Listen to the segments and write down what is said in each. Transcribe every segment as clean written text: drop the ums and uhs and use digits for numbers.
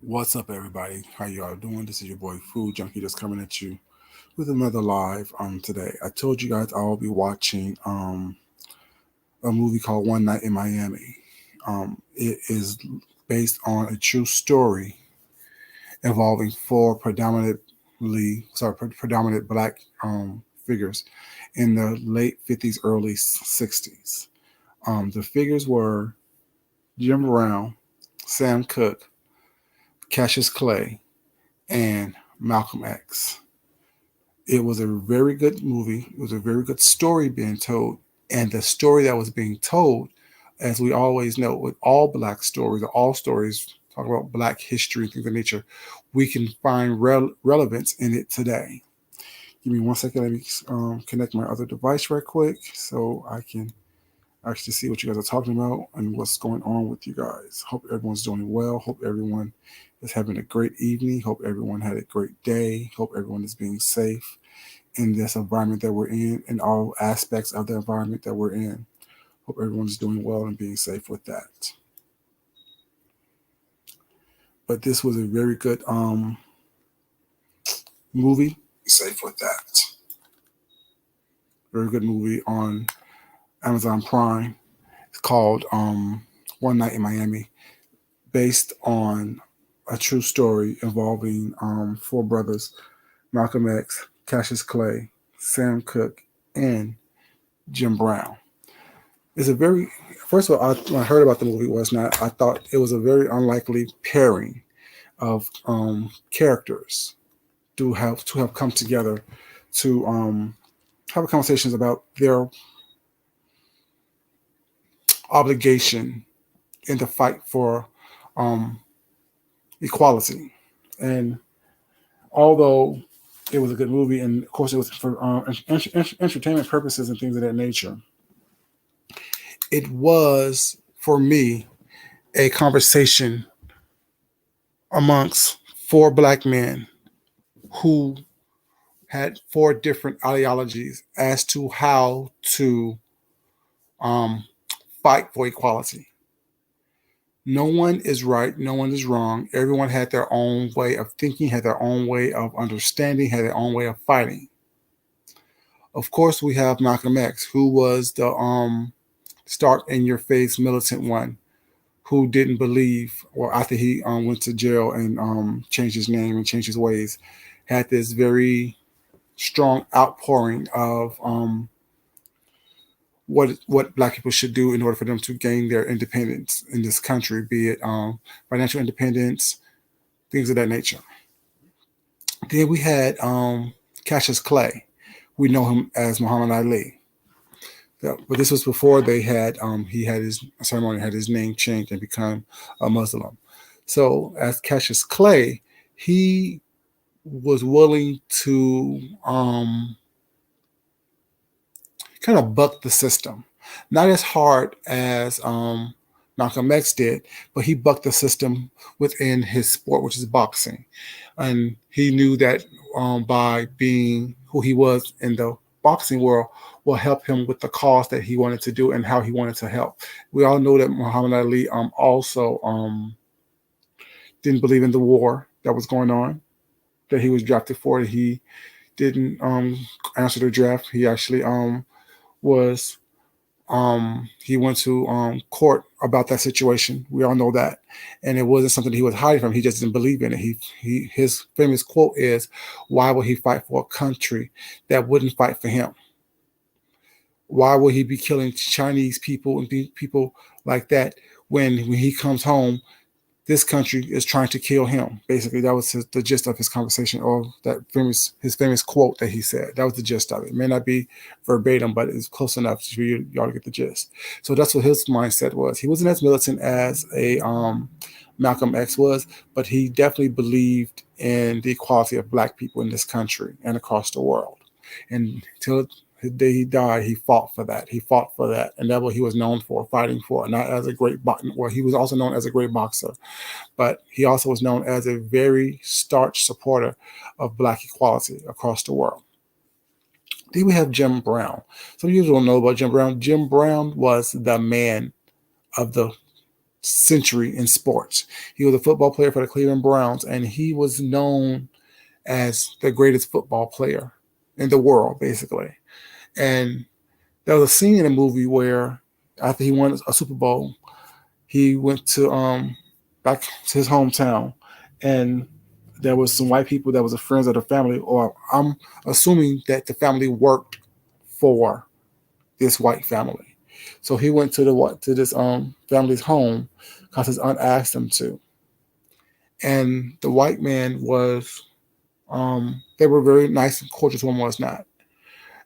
What's up, everybody? How you all doing? This is your boy Food Junkie just coming at you with another live today. I told you guys I'll be watching a movie called One Night in Miami. It is based on a true story involving four predominant black figures in the late 50s, early 60s. The figures were Jim Brown, Sam Cooke, Cassius Clay, and Malcolm X. It was a very good movie. It was a very good story being told. And the story that was being told, as we always know, with all black stories, all stories talk about black history and things of nature, we can find relevance in it today. Give me 1 second. Let me connect my other device right quick so I can actually see what you guys are talking about and what's going on with you guys. Hope everyone's doing well. Hope everyone is having a great evening. Hope everyone had a great day. Hope everyone is being safe in this environment that we're in all aspects of the environment that we're in. Hope everyone's doing well and being safe with that. But this was a very good movie. Safe with that. Very good movie on Amazon Prime. It's called One Night in Miami, based on a true story involving four brothers: Malcolm X, Cassius Clay, Sam Cooke, and Jim Brown. It's a very first of all, when I heard about the movie was not. I thought it was a very unlikely pairing of characters to have come together to have conversations about their obligation in the fight for um, equality. And although it was a good movie, and of course it was for entertainment purposes and things of that nature, it was for me a conversation amongst four black men who had four different ideologies as to how to um, fight for equality. No one is right, no one is wrong. Everyone had their own way of thinking, had their own way of understanding, had their own way of fighting. Of course, we have Malcolm X, who was the start in your face militant one, who didn't believe, or after he went to jail and changed his name and changed his ways, had this very strong outpouring of what black people should do in order for them to gain their independence in this country, be it financial independence, things of that nature. Then we had Cassius Clay. We know him as Muhammad Ali. But this was before he had his ceremony, had his name changed and become a Muslim. So as Cassius Clay, he was willing to kind of buck the system, not as hard as Malcolm X did, but he bucked the system within his sport, which is boxing, and he knew that by being who he was in the boxing world will help him with the cause that he wanted to do and how he wanted to help. We all know that Muhammad Ali also didn't believe in the war that was going on, that he was drafted for. He didn't answer the draft. He actually was he went to court about that situation. We all know that, and it wasn't something he was hiding from. He just didn't believe in it. His famous quote is, "Why would he fight for a country that wouldn't fight for him? Why would he be killing Chinese people and people like that when he comes home? This country is trying to kill him." Basically, that was the gist of his conversation, or his famous quote that he said. That was the gist of it. It may not be verbatim, but it's close enough for y'all to get the gist. So that's what his mindset was. He wasn't as militant as a Malcolm X was, but he definitely believed in the equality of black people in this country and across the world. And till the day he died, he fought for that. He fought for that, and that's what he was known for, fighting for. Not as a great boxer. Well, he was also known as a great boxer, but he also was known as a very staunch supporter of black equality across the world. Then we have Jim Brown. Some of you don't know about Jim Brown. Jim Brown was the man of the century in sports. He was a football player for the Cleveland Browns, and he was known as the greatest football player in the world, basically. And there was a scene in the movie where after he won a Super Bowl, he went to back to his hometown, and there was some white people that was the friends of the family, or I'm assuming that the family worked for this white family. So he went to this family's home because his aunt asked him to, and the white man was they were very nice and cordial to him, was not,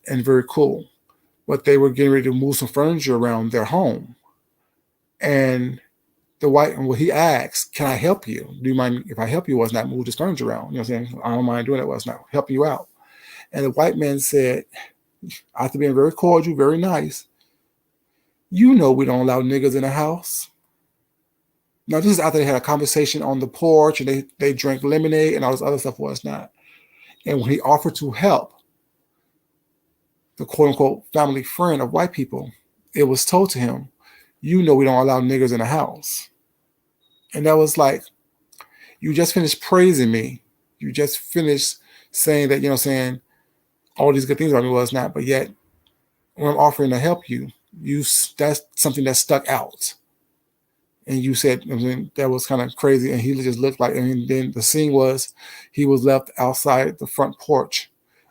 and very cool. But they were getting ready to move some furniture around their home, and he asked, "Can I help you? Do you mind if I help you? Was not move this furniture around? You know what I'm saying? I don't mind doing it. Was not helping you out." And the white man said, after being very cordial, very nice, "You know we don't allow niggas in the house." Now this is after they had a conversation on the porch and they drank lemonade and all this other stuff, was not. And when he offered to help the quote unquote family friend of white people, it was told to him, "You know we don't allow niggers in the house." And that was like, you just finished praising me. You just finished saying that, saying all these good things about me, was not, but yet when I'm offering to help you, that's something that stuck out. And you said, that was kind of crazy. And he just looked like, and then the scene was, he was left outside the front porch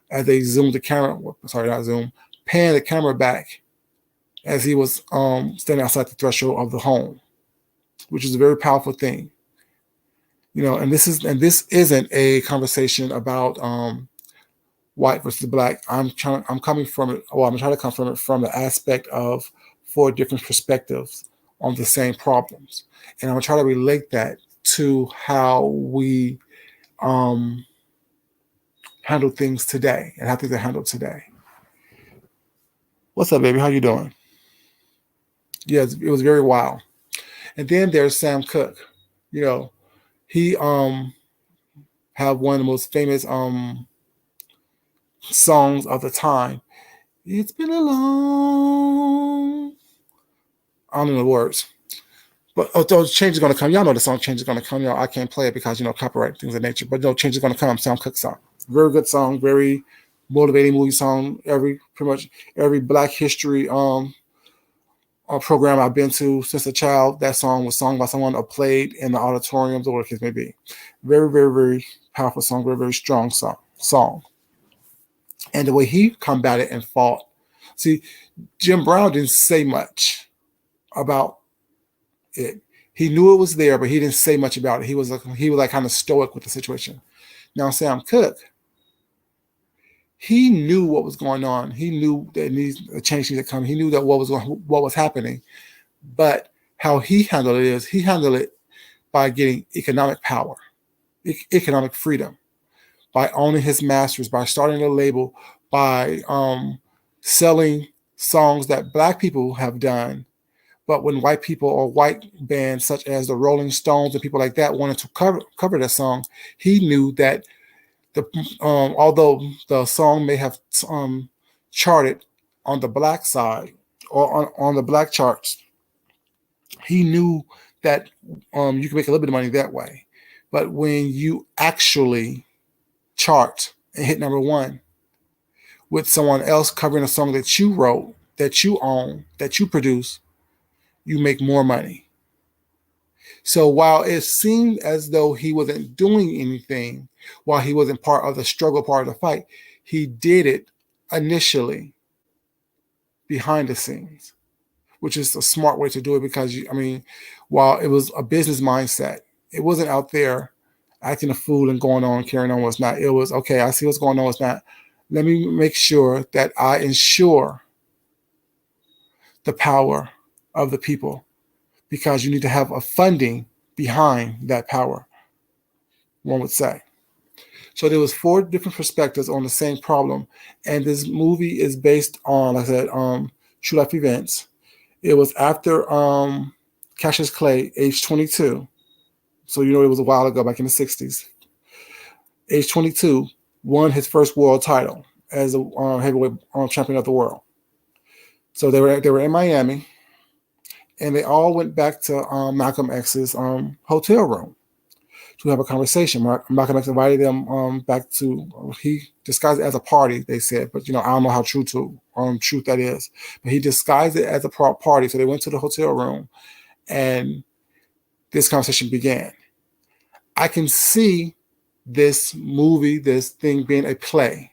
as they zoomed the camera, sorry, not zoom, pan the camera back as he was standing outside the threshold of the home, which is a very powerful thing. And this isn't a conversation about white versus black. I'm coming from it. Well, I'm trying to come from it from the aspect of 4 different perspectives on the same problems, and I'm gonna try to relate that to how we handle things today and how things are handled today. What's up, baby? How you doing? Yes, it was very wild. And then there's Sam Cooke. He have one of the most famous songs of the time. It's been a long, I don't know the words, but change is gonna come. Y'all know the song "Change is Gonna Come." I can't play it because copyright things of nature. But no, "Change is Gonna Come." Sam Cooke song, very good song, very motivating movie song. Pretty much every Black History program I've been to since a child, that song was sung by someone or played in the auditoriums or whatever the case may be. Very, very, very powerful song, very, very strong song. And the way he combated and fought. See, Jim Brown didn't say much about it. He knew it was there, but he didn't say much about it. He was like kind of stoic with the situation. Now Sam Cooke, he knew what was going on. He knew that a change needed to come. He knew that what was happening. But how he handled it is he handled it by getting economic power, economic freedom, by owning his masters, by starting a label, by selling songs that Black people have done. But when white people or white bands such as the Rolling Stones and people like that wanted to cover that song, he knew that although the song may have charted on the Black side or on the Black charts, he knew that you can make a little bit of money that way. But when you actually chart and hit number 1 with someone else covering a song that you wrote, that you own, that you produce, you make more money. So while it seemed as though he wasn't doing anything, while he wasn't part of the struggle, part of the fight, he did it initially behind the scenes, which is a smart way to do it because, while it was a business mindset, it wasn't out there acting a fool and going on, carrying on what's not. It was, okay, I see what's going on, what's not. Let me make sure that I ensure the power of the people, because you need to have a funding behind that power, one would say. So there was 4 different perspectives on the same problem. And this movie is based on, like I said, true life events. It was after Cassius Clay, age 22. So it was a while ago, back in the 60s. Age 22, won his first world title as a heavyweight champion of the world. So they were in Miami, and they all went back to Malcolm X's hotel room to have a conversation. Malcolm X invited them back to. He disguised it as a party. They said, but I don't know how truth that is. But he disguised it as a party. So they went to the hotel room, and this conversation began. I can see this movie, this thing being a play.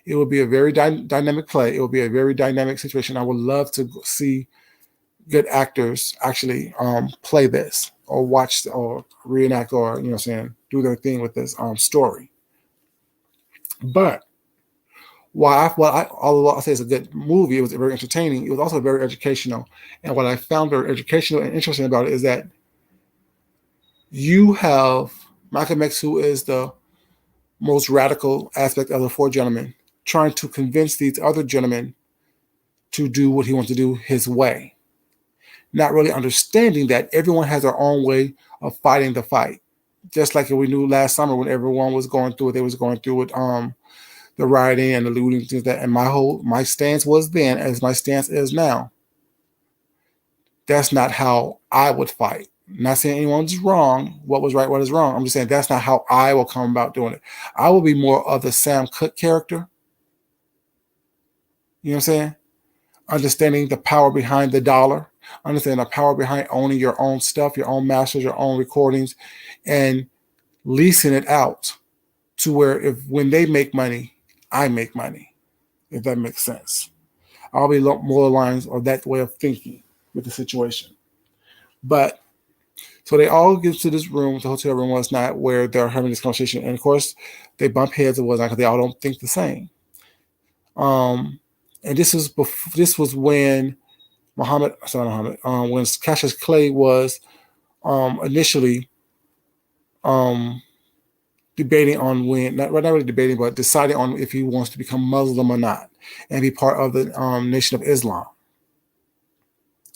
It will be a very dynamic play. It will be a very dynamic situation. I would love to see good actors actually play this or watch or reenact or do their thing with this story. But although I say it's a good movie, it was very entertaining. It was also very educational. And what I found very educational and interesting about it is that you have Malcolm X, who is the most radical aspect of the four gentlemen, trying to convince these other gentlemen to do what he wants to do his way. Not really understanding that everyone has their own way of fighting the fight. Just like we knew last summer when everyone was going through what they was going through with the rioting and the looting, things that. And my stance was then, as my stance is now. That's not how I would fight. I'm not saying anyone's wrong. What was right, what is wrong. I'm just saying that's not how I will come about doing it. I will be more of the Sam Cooke character. You know what I'm saying? Understanding the power behind the dollar, understanding the power behind owning your own stuff, your own masters, your own recordings, and leasing it out to where when they make money, I make money, if that makes sense. I'll be more lines of that way of thinking with the situation. But so they all get to this room, the hotel room was not, where they're having this conversation. And of course, they bump heads and whatnot because they all don't think the same. And this was when when Cassius Clay was initially debating on not really debating, but deciding on if he wants to become Muslim or not and be part of the Nation of Islam.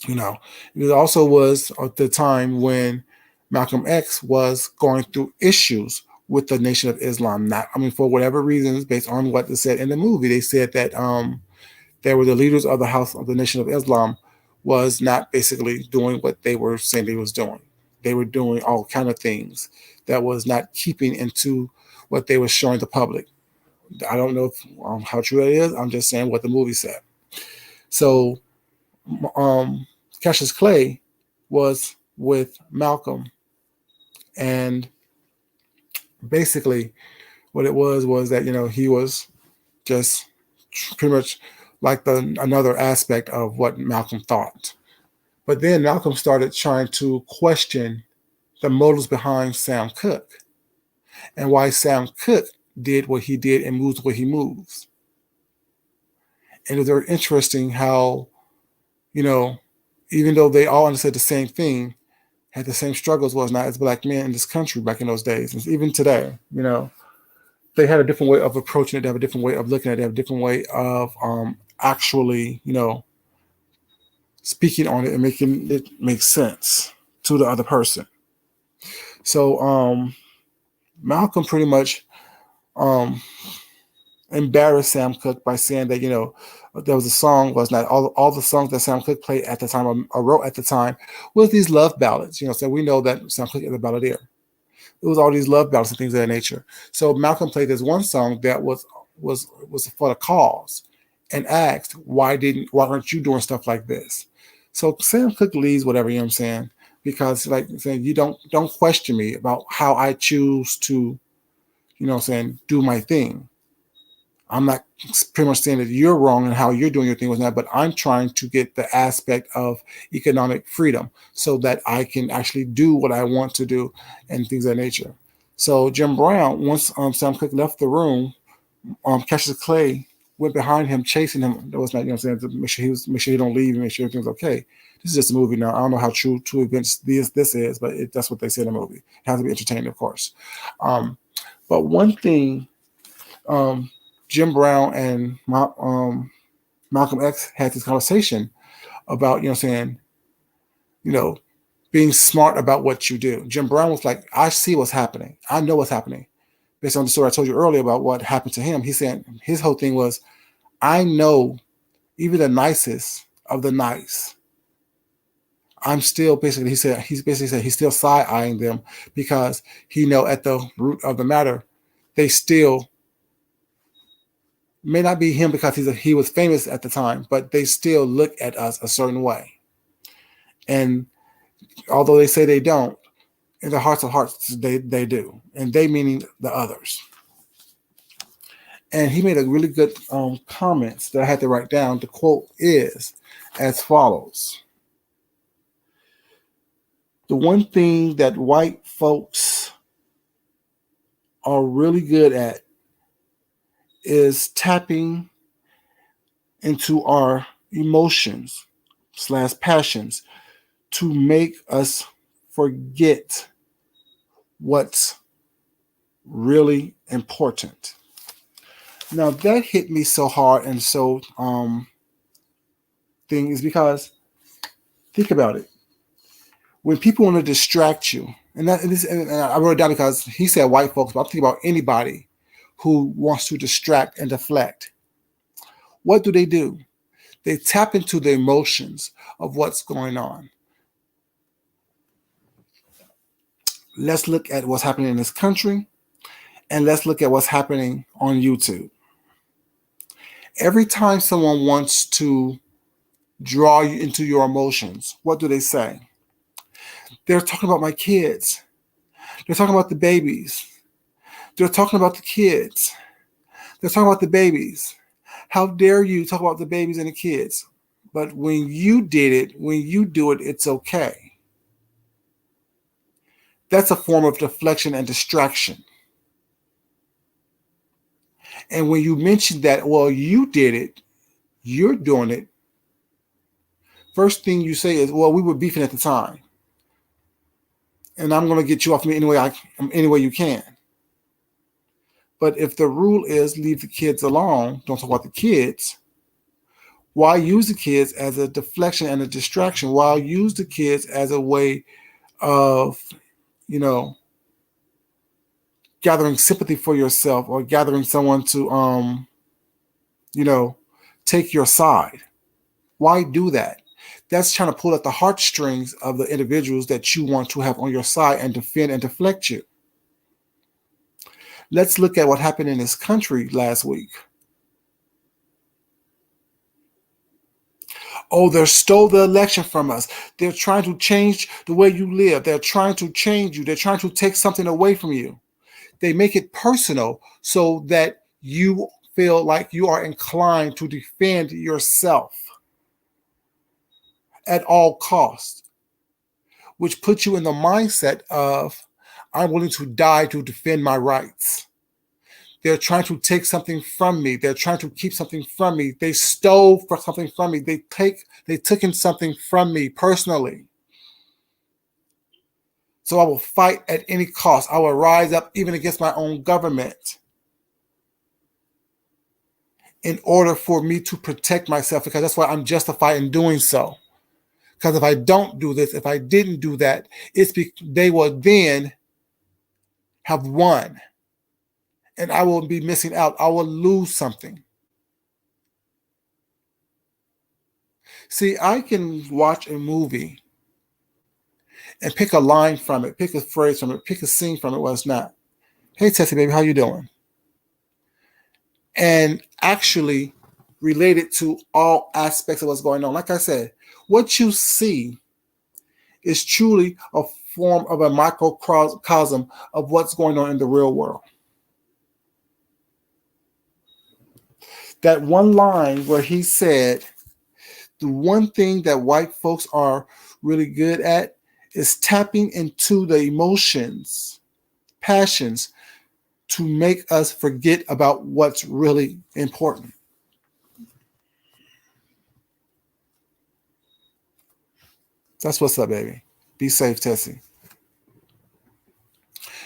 It also was at the time when Malcolm X was going through issues with the Nation of Islam. For whatever reasons, based on what they said in the movie, they said that they were the leaders of the House of the Nation of Islam was not basically doing what they were saying they was doing. They were doing all kind of things that was not keeping into what they were showing the public. I don't know how true that is. I'm just saying what the movie said. So Cassius Clay was with Malcolm, and basically what it was that he was just pretty much like another aspect of what Malcolm thought. But then Malcolm started trying to question the motives behind Sam Cooke and why Sam Cooke did what he did and moves the way he moves. And it was very interesting how, even though they all understood the same thing, had the same struggles was not as black men in this country back in those days. And even today, they had a different way of approaching it. They have a different way of looking at it. They have a different way of actually, speaking on it and making it make sense to the other person. So Malcolm pretty much embarrassed Sam Cooke by saying that, there was a song, was not all the songs that Sam Cooke played at the time or wrote at the time was these love ballads. So we know that Sam Cooke is a balladeer. It was all these love ballads and things of that nature. So Malcolm played this one song that was for the cause and asked, why aren't you doing stuff like this? So Sam Cooke leaves whatever, you know what I'm saying? Because like saying, you don't question me about how I choose to, do my thing. I'm not pretty much saying that you're wrong and how you're doing your thing was not, but I'm trying to get the aspect of economic freedom so that I can actually do what I want to do and things of that nature. So Jim Brown, once Sam Cooke left the room, Cassius Clay went behind him, chasing him. That was not, saying, to make sure he don't leave and make sure everything's okay. This is just a movie now. I don't know how true to events this is, but that's what they say in the movie. It has to be entertaining, of course. But one thing, Jim Brown and Malcolm X had this conversation about, being smart about what you do. Jim Brown was like, I see what's happening. I know what's happening. Based on the story I told you earlier about what happened to him, he's saying his whole thing was, I know even the nicest of the nice. I'm still basically, he's basically said he's still side eyeing them because he know at the root of the matter, they still may not be him because he was famous at the time, but they still look at us a certain way. And although they say they don't, in their hearts of hearts, they do. And they meaning the others. And he made a really good comments that I had to write down. The quote is as follows. The one thing that white folks are really good at is tapping into our emotions / passions to make us forget what's really important. Now that hit me so hard and so thing is because think about it. When people want to distract you, and I wrote it down because he said white folks, but I'm thinking about anybody who wants to distract and deflect. What do? They tap into the emotions of what's going on. Let's look at what's happening in this country, and let's look at what's happening on YouTube. Every time someone wants to draw you into your emotions, what do they say? They're talking about my kids. They're talking about the babies. They're talking about the kids. They're talking about the babies. How dare you talk about the babies and the kids? But when you did it, when you do it, it's okay. That's a form of deflection and distraction. And when you mention that, well, you did it, you're doing it, first thing you say is, well, we were beefing at the time. And I'm going to get you off me any way you can. But if the rule is leave the kids alone, don't talk about the kids, why use the kids as a deflection and a distraction? Why use the kids as a way of, gathering sympathy for yourself or gathering someone to, take your side? Why do that? That's trying to pull at the heartstrings of the individuals that you want to have on your side and defend and deflect you. Let's look at what happened in this country last week. Oh, they stole the election from us. They're trying to change the way you live. They're trying to change you. They're trying to take something away from you. They make it personal so that you feel like you are inclined to defend yourself at all costs, which puts you in the mindset of, I'm willing to die to defend my rights. They're trying to take something from me. They're trying to keep something from me. They stole something from me. They took in something from me personally. So I will fight at any cost. I will rise up even against my own government in order for me to protect myself, because that's why I'm justified in doing so. Because if I don't do this, if I didn't do that, they will then have won. And I will be missing out. I will lose something. See, I can watch a movie and pick a line from it, pick a phrase from it, pick a scene from it, what's not. Hey, Tessie, baby, how you doing? And actually relate it to all aspects of what's going on. Like I said, what you see is truly a form of a microcosm of what's going on in the real world. That one line where he said, the one thing that white folks are really good at is tapping into the emotions, passions, to make us forget about what's really important. That's what's up, baby. Be safe, Tessie.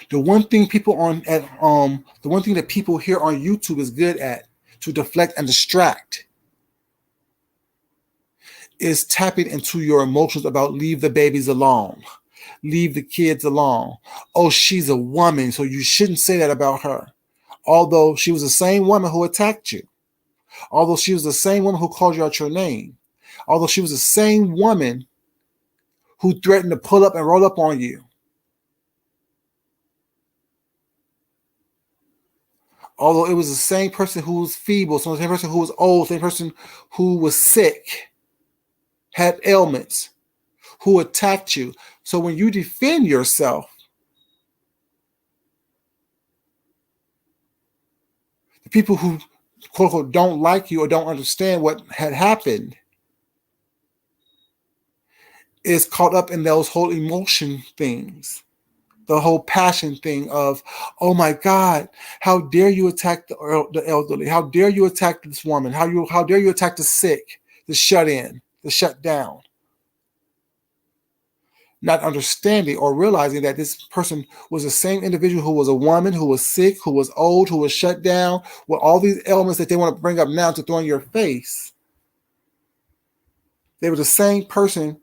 The one thing that people here on YouTube is good at to deflect and distract is tapping into your emotions about leave the babies alone. Leave the kids alone. Oh, she's a woman, so you shouldn't say that about her. Although she was the same woman who attacked you. Although she was the same woman who called you out your name. Although she was the same woman who threatened to pull up and roll up on you. Although it was the same person who was feeble, so the same person who was old, the same person who was sick, had ailments, who attacked you. So when you defend yourself, the people who, quote unquote, don't like you or don't understand what had happened is caught up in those whole emotion things, the whole passion thing of, oh my God, how dare you attack the elderly? How dare you attack this woman? How dare you attack the sick, the shut in, the shut down? Not understanding or realizing that this person was the same individual who was a woman, who was sick, who was old, who was shut down, with all these elements that they want to bring up now to throw in your face. They were the same person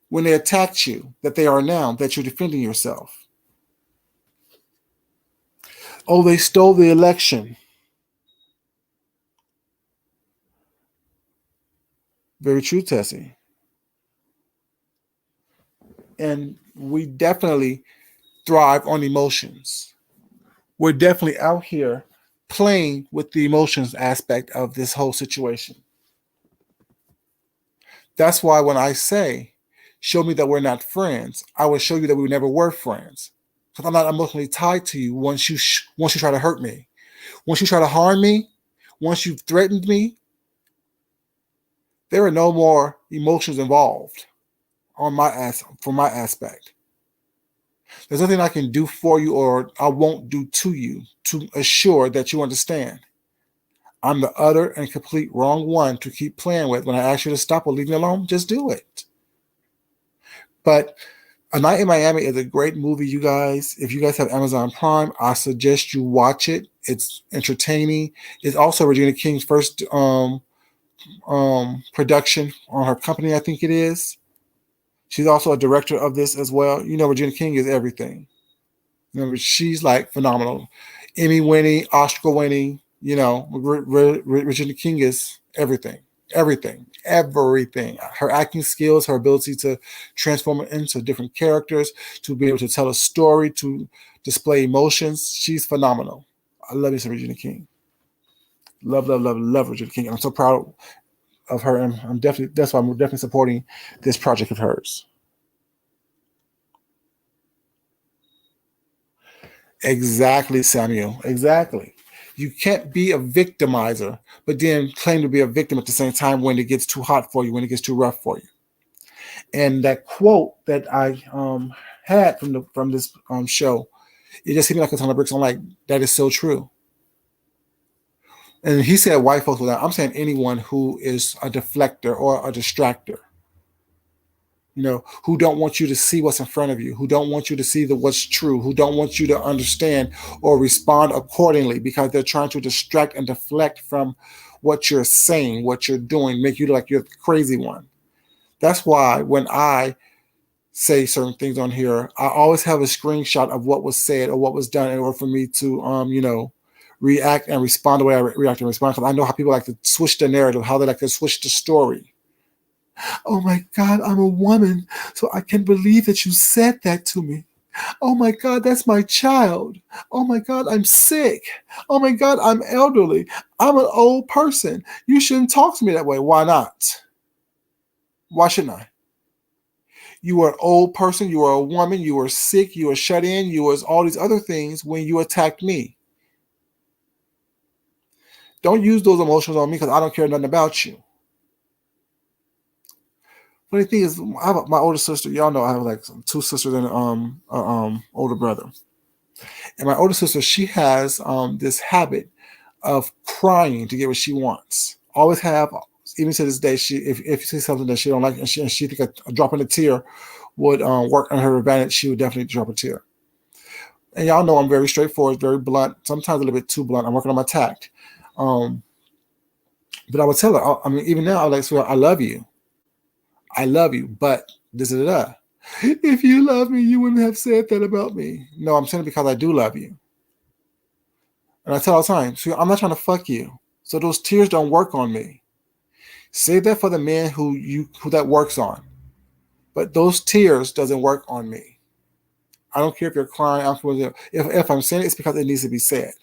when they attacked you that they are now, that you're defending yourself. Oh, they stole the election. Very true, Tessie. And we definitely thrive on emotions. We're definitely out here playing with the emotions aspect of this whole situation. That's why when I say, show me that we're not friends, I will show you that we never were friends. Because I'm not emotionally tied to you once you try to hurt me. Once you try to harm me, once you've threatened me, there are no more emotions involved from my aspect. There's nothing I can do for you or I won't do to you to assure that you understand. I'm the utter and complete wrong one to keep playing with. When I ask you to stop or leave me alone, just do it. But A Night in Miami is a great movie, you guys. If you guys have Amazon Prime, I suggest you watch it. It's entertaining. It's also Regina King's first production on her company, I think it is. She's also a director of this as well. You know, Regina King is everything. Remember, she's like phenomenal. Emmy winning, Oscar winning, you know, Regina King is everything. Everything. Her acting skills, her ability to transform it into different characters, to be able to tell a story, to display emotions. She's phenomenal. I love you, Regina King. Love Regina King. I'm so proud of her, and that's why I'm definitely supporting this project of hers. Exactly, Samuel. Exactly. You can't be a victimizer, but then claim to be a victim at the same time when it gets too hot for you, when it gets too rough for you. And that quote that I had from this show, it just hit me like a ton of bricks. I'm like, that is so true. And he said white folks without. I'm saying anyone who is a deflector or a distractor. You know, who don't want you to see what's in front of you, who don't want you to see what's true, who don't want you to understand or respond accordingly because they're trying to distract and deflect from what you're saying, what you're doing, make you look like you're the crazy one. That's why when I say certain things on here, I always have a screenshot of what was said or what was done in order for me to, react and respond the way I react and respond. Because I know how people like to switch the narrative, how they like to switch the story. Oh my God, I'm a woman, so I can't believe that you said that to me. Oh my God, that's my child. Oh my God, I'm sick. Oh my God, I'm elderly. I'm an old person. You shouldn't talk to me that way. Why not? Why shouldn't I? You are an old person. You are a woman. You are sick. You are shut in. You are all these other things when you attacked me. Don't use those emotions on me because I don't care nothing about you. Funny thing is, I have my older sister. Y'all know I have like two sisters and older brother. And my older sister, she has this habit of crying to get what she wants. Always have, even to this day. She if you see something that she don't like, and she think a drop in a tear would work on her advantage, she would definitely drop a tear. And y'all know I'm very straightforward, very blunt. Sometimes a little bit too blunt. I'm working on my tact. But I would tell her. I mean, even now, I like, swear, I love you, but this is that. If you love me, you wouldn't have said that about me. No, I'm saying it because I do love you. And I tell all the time, see, I'm not trying to fuck you. So those tears don't work on me. Save that for the man who that works on. But those tears doesn't work on me. I don't care if you're crying. If I'm saying it, it's because it needs to be said.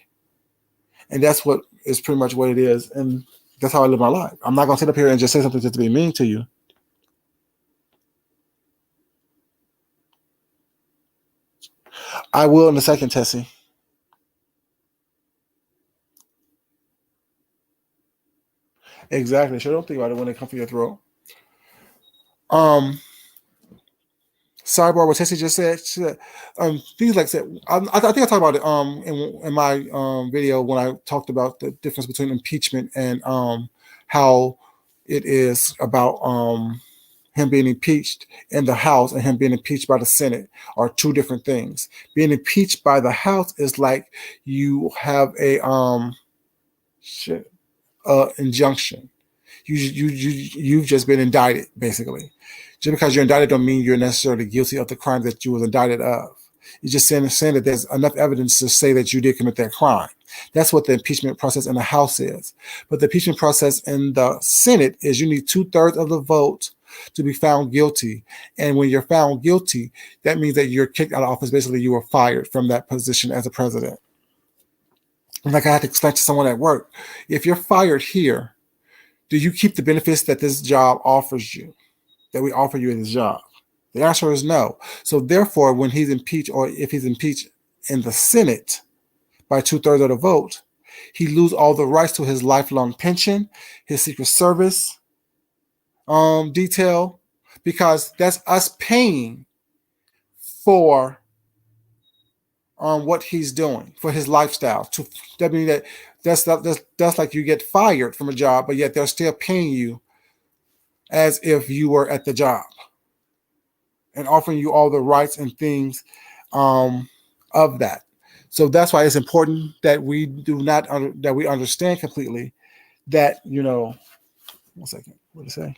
And that's what is pretty much what it is. And that's how I live my life. I'm not going to sit up here and just say something just to be mean to you. I will in a second, Tessie. Exactly. Sure, don't think about it when it comes to your throat. Um, Sidebar, what Tessie just said. She said things like that. I think I talked about it in my video when I talked about the difference between impeachment and how it is about him being impeached in the House and him being impeached by the Senate are two different things. Being impeached by the House is like you have a injunction. You've just been indicted, basically. Just because you're indicted don't mean you're necessarily guilty of the crime that you was indicted of. You're just saying that there's enough evidence to say that you did commit that crime. That's what the impeachment process in the House is. But the impeachment process in the Senate is you need 2/3 of the vote to be found guilty. And when you're found guilty, that means that you're kicked out of office. Basically, you were fired from that position as a president. And like I had to explain to someone at work, if you're fired here, do you keep the benefits that this job offers you, that we offer you in this job? The answer is no. So therefore, when he's impeached, or if he's impeached in the Senate by 2/3 of the vote, he loses all the rights to his lifelong pension, his Secret Service detail, because that's us paying for what he's doing for his lifestyle. That means that that's like you get fired from a job, but yet they're still paying you as if you were at the job and offering you all the rights and things of that. So that's why it's important that we that we understand completely that, you know, one second, what did it say?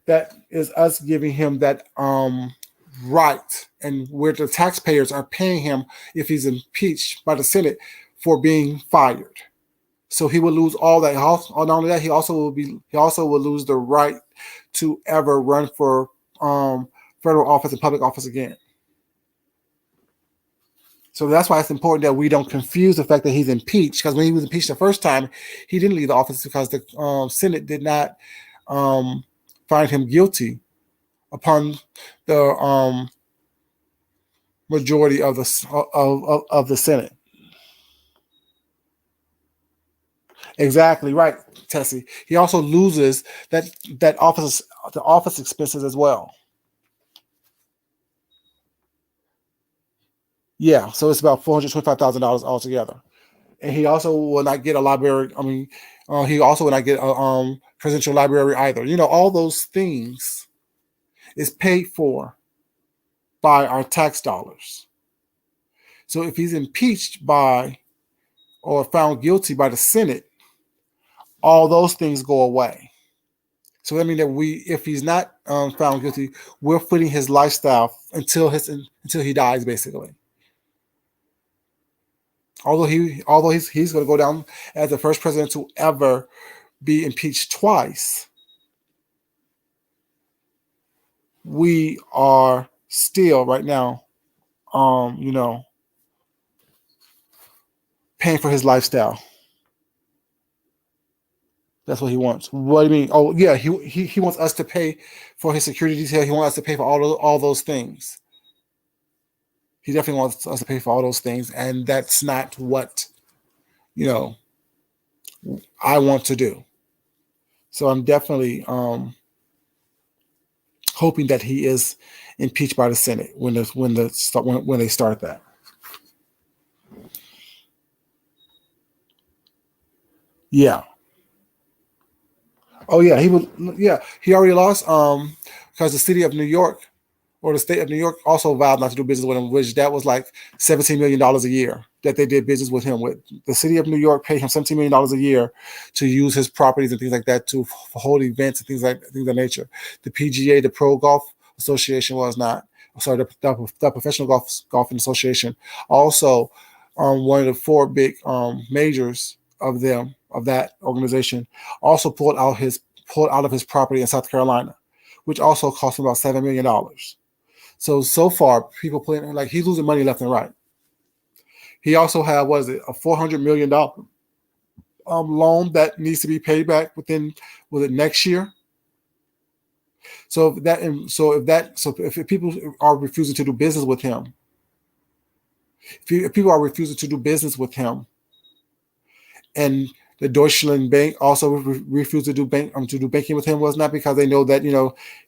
That is us giving him that right, and where the taxpayers are paying him if he's impeached by the Senate for being fired. So he will lose all that. Not only that, he also will lose the right to ever run for federal office and public office again. So that's why it's important that we don't confuse the fact that he's impeached, because when he was impeached the first time, he didn't leave the office because the Senate did not find him guilty upon the majority of the Senate. Exactly right, Tessie. He also loses the office expenses as well. Yeah, so it's about $425,000 altogether. And he also will not get a library. I mean, he also will not get a presidential library either. You know, all those things is paid for by our tax dollars. So if he's impeached by or found guilty by the Senate, all those things go away. So that means that if he's not found guilty, we're footing his lifestyle until he dies, basically. Although he's going to go down as the first president to ever be impeached twice, we are still right now, you know, paying for his lifestyle. That's what he wants. What do you mean? Oh yeah, he wants us to pay for his security detail. He wants us to pay for all those things. He definitely wants us to pay for all those things, and that's not what, you know, I want to do. So I'm definitely hoping that he is impeached by the Senate when they start that. Yeah. Oh yeah, he was. Yeah, he already lost because the city of New York or the state of New York also vowed not to do business with him, which that was like $17 million a year that they did business with him with. The city of New York paid him $17 million a year to use his properties and things like that to hold events and things of that nature. The PGA, the Pro Golf Association, was not. Sorry, the Professional Golfing Association, also one of the four big majors of that organization, also pulled out of his property in South Carolina, which also cost him about $7 million. So far, people putting like he's losing money left and right. He also had what is it a $400 million loan that needs to be paid back within was it next year. So if people are refusing to do business with him, if people are refusing to do business with him, and the Deutschland Bank also refused to do banking with him, was not because they know that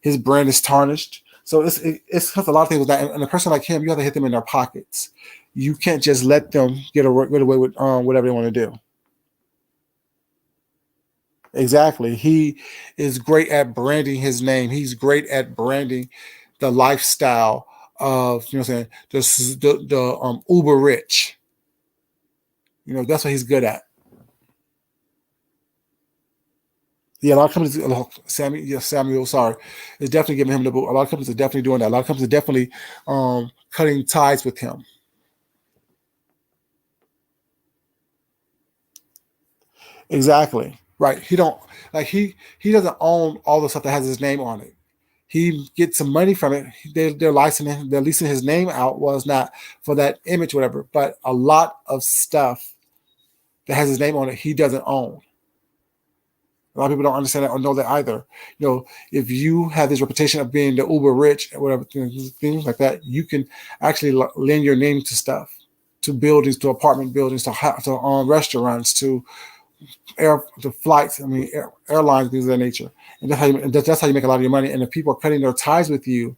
his brand is tarnished. So it's because a lot of things with that, and a person like him, you have to hit them in their pockets. You can't just let them get away with whatever they want to do. Exactly. He is great at branding his name. He's great at branding the lifestyle of what I'm saying the uber rich. That's what he's good at. Yeah, a lot of companies, Samuel, sorry, is definitely giving him the boot. A lot of companies are definitely doing that. A lot of companies are definitely cutting ties with him. Exactly. Right. He don't he doesn't own all the stuff that has his name on it. He gets some money from it. They're leasing his name out was not for that image, whatever. But a lot of stuff that has his name on it, he doesn't own. A lot of people don't understand that or know that either. If you have this reputation of being the uber rich and whatever things like that, you can actually lend your name to stuff, to buildings, to apartment buildings, to restaurants, to flights. I mean, airlines, things of that nature. And that's how you make a lot of your money. And if people are cutting their ties with you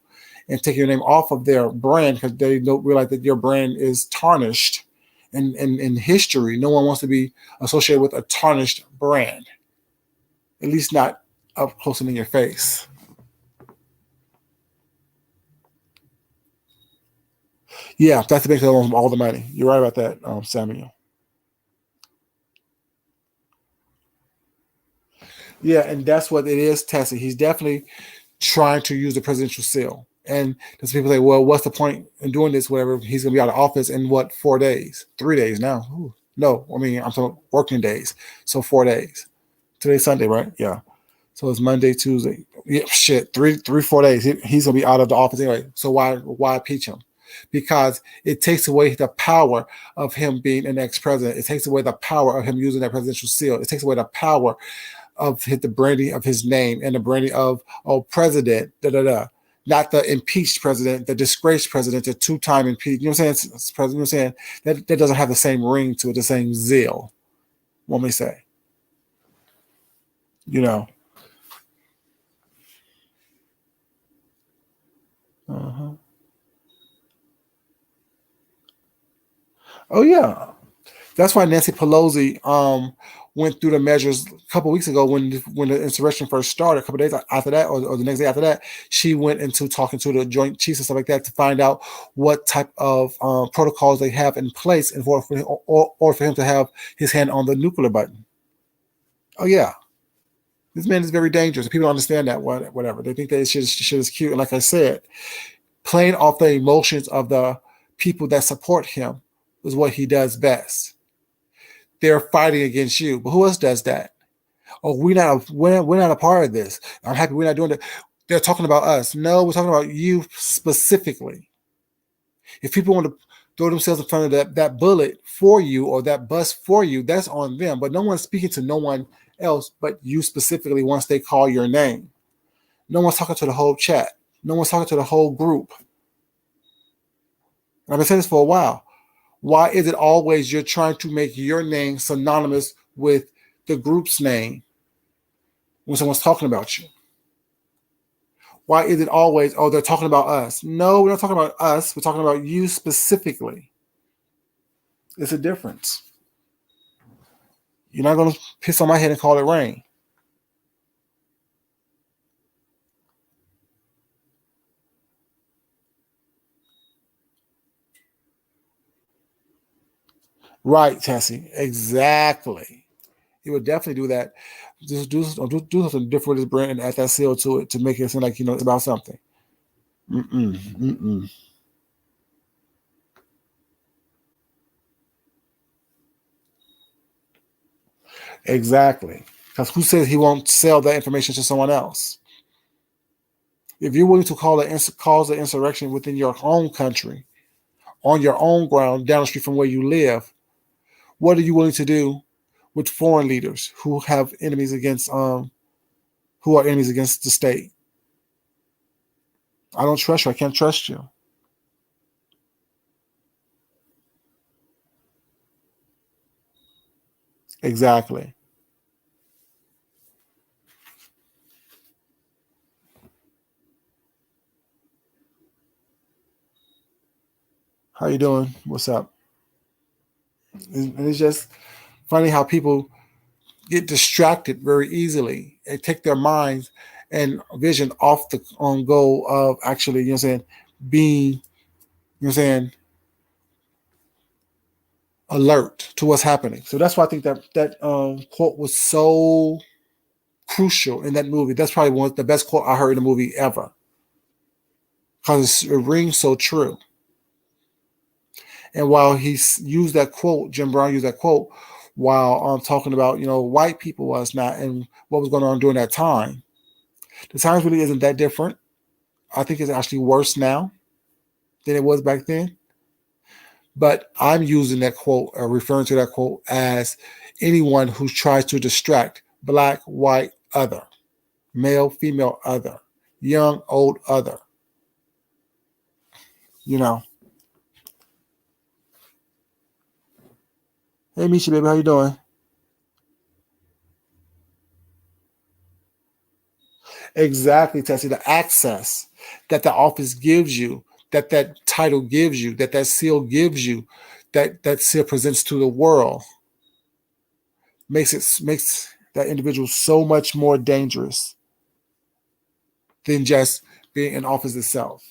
and taking your name off of their brand because they don't realize that your brand is tarnished, and in history, no one wants to be associated with a tarnished brand. At least not up close and in your face. Yeah, that's the big thing from all the money. You're right about that, Samuel. Yeah, and that's what it is, Tessie. He's definitely trying to use the presidential seal. And there's people say, well, what's the point in doing this? Whatever, he's going to be out of office in what, 4 days, 3 days now? Ooh. No, I mean, I'm talking working days. So 4 days. Today's Sunday, right? Yeah. So it's Monday, Tuesday. Yeah, shit, 4 days. He's gonna be out of the office anyway. So why impeach him? Because it takes away the power of him being an ex-president. It takes away the power of him using that presidential seal. It takes away the power of the branding of his name and the branding of president. Da da da. Not the impeached president, the disgraced president, the two-time impeached. You know what I'm saying? President. You know what I'm saying? That doesn't have the same ring to it, the same zeal. What may say? You know. Uh-huh. Oh yeah, that's why Nancy Pelosi went through the measures a couple of weeks ago when the insurrection first started. A couple of days after that, or the next day after that, she went into talking to the Joint Chiefs and stuff like that to find out what type of protocols they have in place in order for or for him to have his hand on the nuclear button. Oh yeah, this man is very dangerous. People don't understand that. Whatever they think that shit is cute. And like I said, playing off the emotions of the people that support him is what he does best. They're fighting against you. But who else does that? Oh, we're not a part of this. I'm happy we're not doing that. They're talking about us. No, we're talking about you specifically. If people want to throw themselves in front of that bullet for you or that bus for you, that's on them. But no one's speaking to no one else but you specifically once they call your name. No one's talking to the whole chat. No one's talking to the whole group. And I've been saying this for a while. Why is it always you're trying to make your name synonymous with the group's name when someone's talking about you? Why is it always, oh, they're talking about us? No, we're not talking about us. We're talking about you specifically. It's a difference. You're not going to piss on my head and call it rain. Right, Tessie. Exactly. He would definitely do that. Just do something different with his brand and add that seal to it to make it seem like it's about something. Mm-mm, mm-mm. Exactly. Because who says he won't sell that information to someone else? If you're willing to cause an insurrection within your own country, on your own ground, down the street from where you live, what are you willing to do with foreign leaders who have enemies against who are enemies against the state? I don't trust you. I can't trust you. Exactly. How you doing? What's up? And it's just funny how people get distracted very easily and take their minds and vision off the on goal of actually, being, alert to what's happening. So that's why I think that quote was so crucial in that movie. That's probably one of the best quote I heard in a movie ever because it rings so true. And while he used that quote, Jim Brown used that quote while talking about white people was not and what was going on during that time. The times really isn't that different. I think it's actually worse now than it was back then. But I'm using that quote or referring to that quote as anyone who tries to distract black, white, other, male, female, other, young, old, other. You know. Hey, Misha, baby, how you doing? Exactly, Tessie. The access that the office gives you, that title gives you, that seal gives you, that seal presents to the world, makes that individual so much more dangerous than just being in office itself.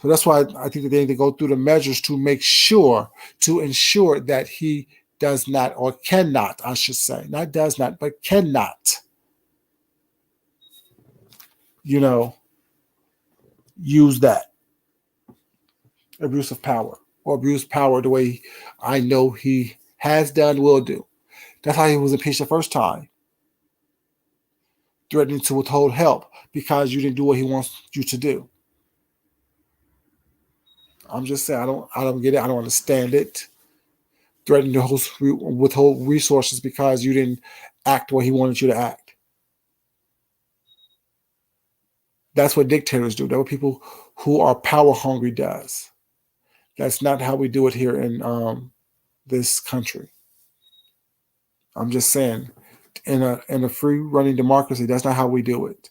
So that's why I think that they need to go through the measures to make sure, to ensure that he does not or cannot, I should say, not does not, but cannot, you know, use that abuse of power or abuse power the way I know he has done, will do. That's how he was impeached the first time, threatening to withhold help because you didn't do what he wants you to do. I'm just saying, I don't get it. I don't understand it. Threatening to withhold resources because you didn't act the way he wanted you to act. That's what dictators do. That's what people who are power hungry does. That's not how we do it here in this country. I'm just saying, in a free running democracy, that's not how we do it.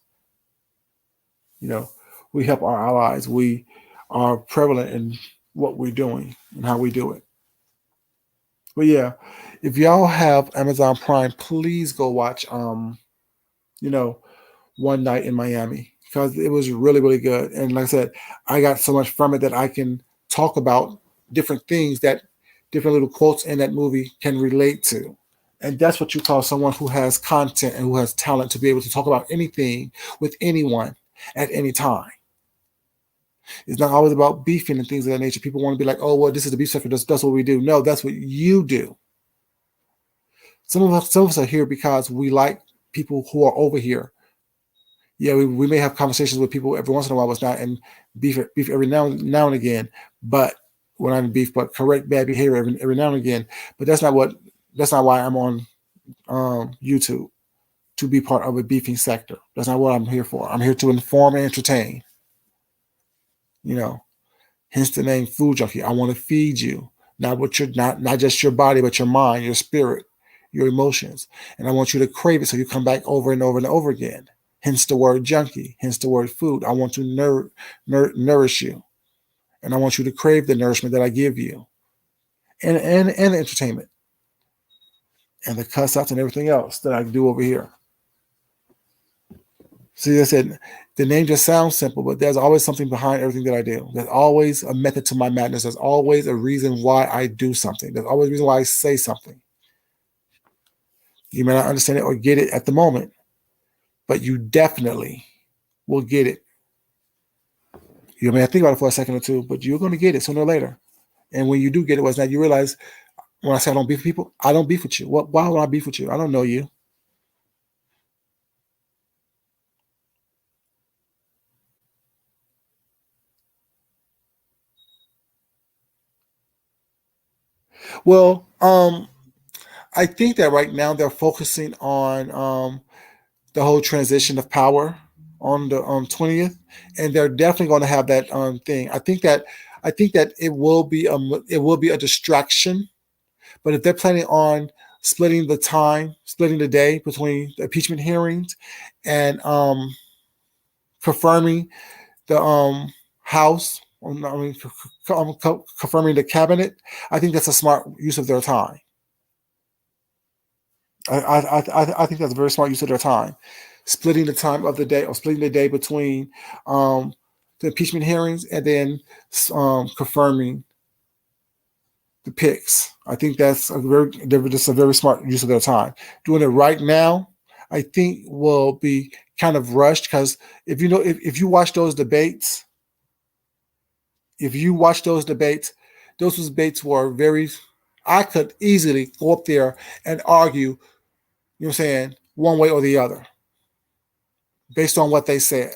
You know, we help our allies. We are prevalent in what we're doing and how we do it. But yeah, if y'all have Amazon Prime, please go watch you know, One Night in Miami because it was really, really good. And like I said, I got so much from it that I can talk about different things that different little quotes in that movie can relate to. And that's what you call someone who has content and who has talent to be able to talk about anything with anyone at any time. It's not always about beefing and things of that nature. People want to be like, oh, well, this is the beef sector. That's what we do. No, that's what you do. Some of us are here because we like people who are over here. Yeah, we may have conversations with people every once in a while, but it's not and beef every now and again. But when I'm in beef, but correct bad behavior every now and again. But that's not why I'm on YouTube to be part of a beefing sector. That's not what I'm here for. I'm here to inform and entertain. You know, hence the name Food Junkie. I want to feed you, not just your body, but your mind, your spirit, your emotions, and I want you to crave it so you come back over and over and over again. Hence the word junkie. Hence the word food. I want to nourish you, and I want you to crave the nourishment that I give you, and the entertainment, and the cuss outs and everything else that I do over here. See, I said the name just sounds simple, but there's always something behind everything that I do. There's always a method to my madness. There's always a reason why I do something. There's always a reason why I say something. You may not understand it or get it at the moment, but you definitely will get it. You may have to think about it for a second or two, but you're going to get it sooner or later. And when you do get it, what's that? You realize, When I say I don't beef with people, I don't beef with you. What? Why would I beef with you? I don't know you. Well, I think that right now they're focusing on the whole transition of power on the 20th, and they're definitely going to have that thing. I think that it will be a distraction. But if they're planning on splitting the day between the impeachment hearings and confirming the House, I mean, confirming the cabinet, I think that's a smart use of their time. I think that's a very smart use of their time, splitting the time of the day or splitting the day between um, the impeachment hearings and then confirming the picks. I think that's a very smart use of their time. Doing it right now, I think will be kind of rushed because if you watch those debates, if you watch those debates were very. I could easily go up there and argue, you know what I'm saying, one way or the other, based on what they said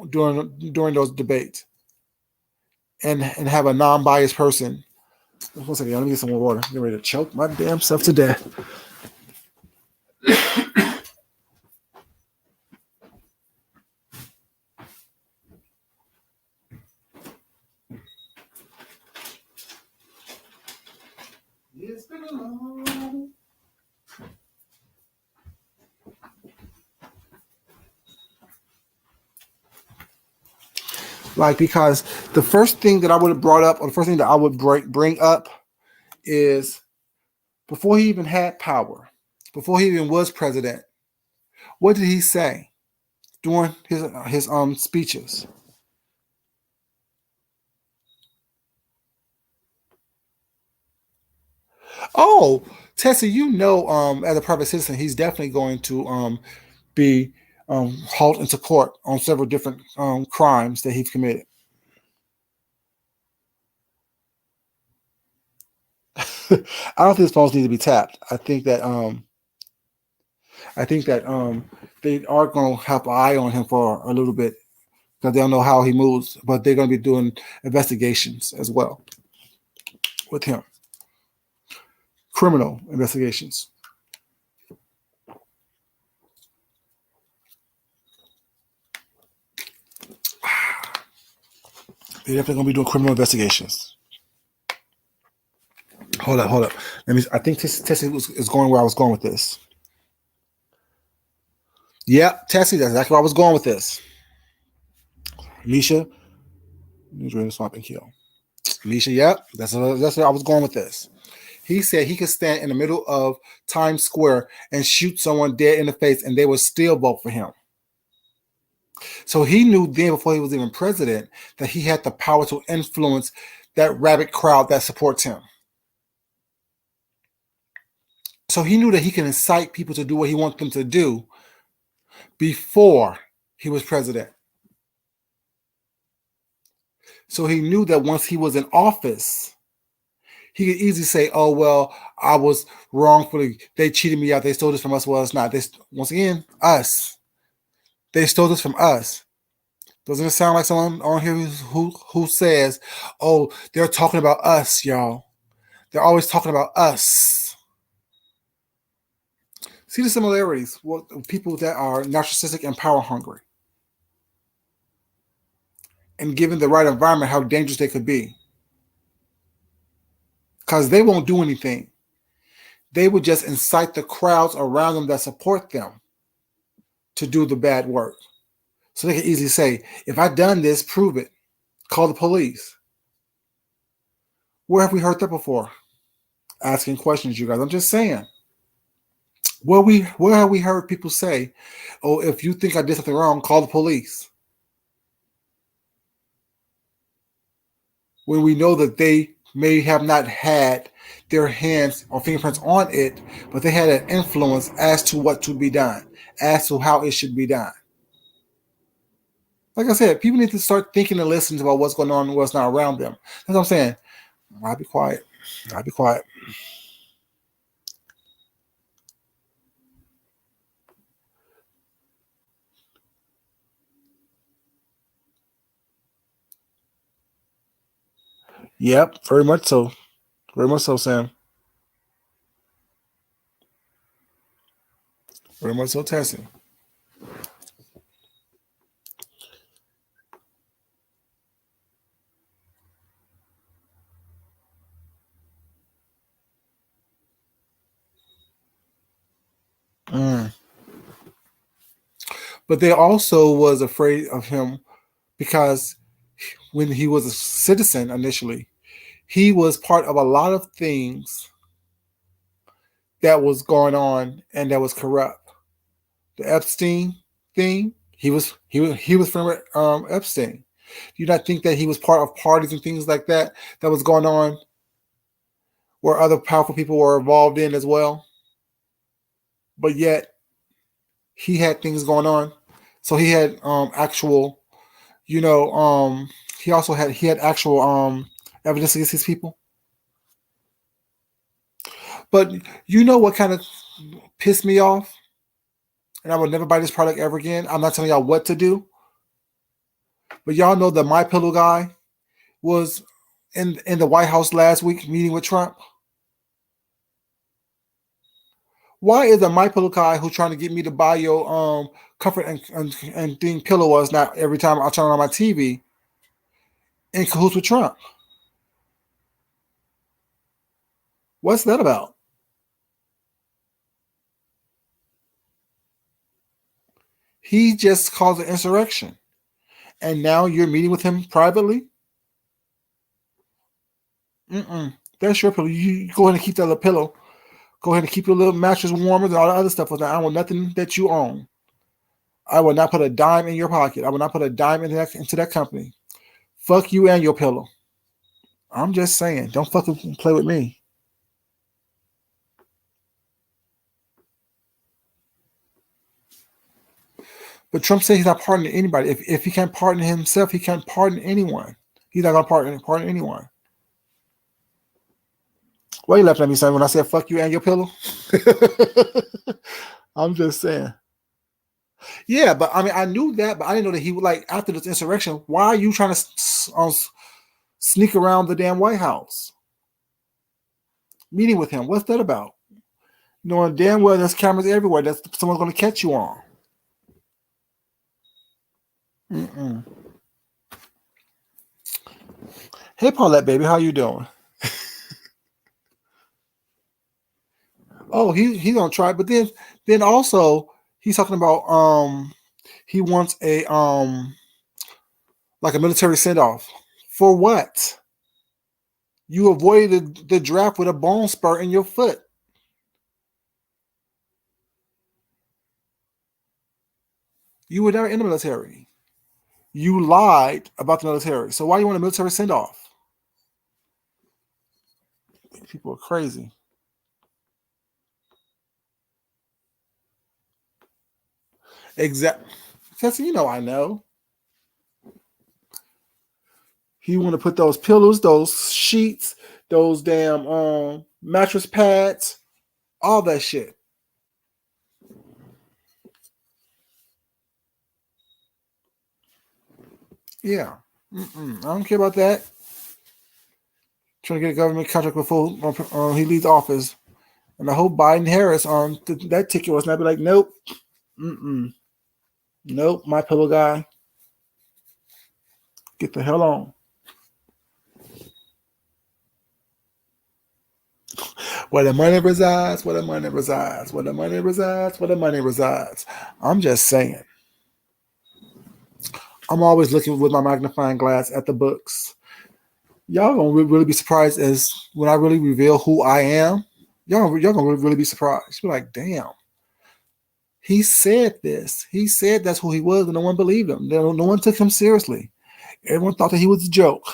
during those debates, and have a non-biased person. One second, let me get some more water. I'm getting ready to choke my damn self to death. It's been a long. Like, because the first thing that I would have brought up, or the first thing that I would bring up, is before he even had power, before he even was president, what did he say during his speeches? Oh, Tessie, as a private citizen, he's definitely going to be hauled into court on several different crimes that he's committed. I don't think his phones need to be tapped. I think that they are going to have an eye on him for a little bit because they don't know how he moves, but they're going to be doing investigations as well with him, criminal investigations. They're definitely going to be doing criminal investigations. Hold up. Let me. I think Tessie is going where I was going with this. Yep, Tessie, that's exactly where I was going with this. Misha, you drain the swamp and kill. Misha, yep, that's where I was going with this. He said he could stand in the middle of Times Square and shoot someone dead in the face, and they would still vote for him. So he knew then, before he was even president, that he had the power to influence that rabid crowd that supports him. So he knew that he can incite people to do what he wants them to do before he was president. So he knew that once he was in office, he could easily say, "Oh well, I was wrongfully. They cheated me out. They stole this from us. Well, it's not. Once again, us. They stole this from us." Doesn't it sound like someone on here who says, "Oh, they're talking about us, y'all. They're always talking about us." See the similarities with people that are narcissistic and power hungry, and given the right environment, how dangerous they could be. Because they won't do anything. They would just incite the crowds around them that support them to do the bad work. So they can easily say, if I've done this, prove it. Call the police. Where have we heard that before? Asking questions, you guys. I'm just saying. Where have we heard people say, "Oh, if you think I did something wrong, call the police"? When we know that they may have not had their hands or fingerprints on it, but they had an influence as to what to be done, as to how it should be done. Like I said, people need to start thinking and listening about what's going on and what's not around them. That's what I'm saying. I'll be quiet. I'll be quiet. Yep, very much so. Very much so, Sam. Very much so, Tessie. Mm. But they also was afraid of him because when he was a citizen initially, he was part of a lot of things that was going on and that was corrupt. The Epstein thing, he was from Epstein. Do you not think that he was part of parties and things like that was going on where other powerful people were involved in as well? But yet he had things going on. So he had actual, you know, he had actual evidence against these people. But you know what kind of pissed me off? And I will never buy this product ever again. I'm not telling y'all what to do, but y'all know the My Pillow guy was in the White House last week meeting with Trump. Why is a My Pillow guy who's trying to get me to buy your comfort and thing pillow was not every time I turn on my TV in cahoots with Trump? What's that about? He just caused an insurrection, and now you're meeting with him privately. That's your pillow. You go ahead and keep that little pillow. Go ahead and keep your little mattress warmer and all the other stuff with that. I want nothing that you own. I will not put a dime in your pocket. I will not put a dime into that company. Fuck you and your pillow. I'm just saying, don't fucking play with me. But Trump said he's not pardoning anybody. If he can't pardon himself, he can't pardon anyone. He's not gonna pardon anyone. Why you laughing at me, son? When I said "fuck you" and your pillow, I'm just saying. Yeah, but I mean, I knew that, but I didn't know that he would like after this insurrection. Why are you trying to sneak around the damn White House, meeting with him? What's that about? Knowing damn well there's cameras everywhere that someone's going to catch you on. Mm-mm. Hey, Paulette, baby, how you doing? Oh, he's gonna try, but then also he's talking about he wants a like a military send off for what? You avoided the draft with a bone spur in your foot. You were never in the military. You lied about the military. So why you want a military send off? People are crazy. Exactly. Because you know I know. He want to put those pillows, those sheets, those damn mattress pads, all that shit. Yeah. I don't care about that. Trying to get a government contract before he leaves office. And I hope Biden Harris on that ticket was not be like, nope, nope, my pillow guy, get the hell on. Where the money resides, where the money resides, where the money resides, where the money resides. I'm just saying. I'm always looking with my magnifying glass at the books. Y'all gonna really be surprised as when I really reveal who I am. Y'all gonna really be surprised. You're like, damn. He said this. He said that's who he was, and no one believed him. No one took him seriously. Everyone thought that he was a joke.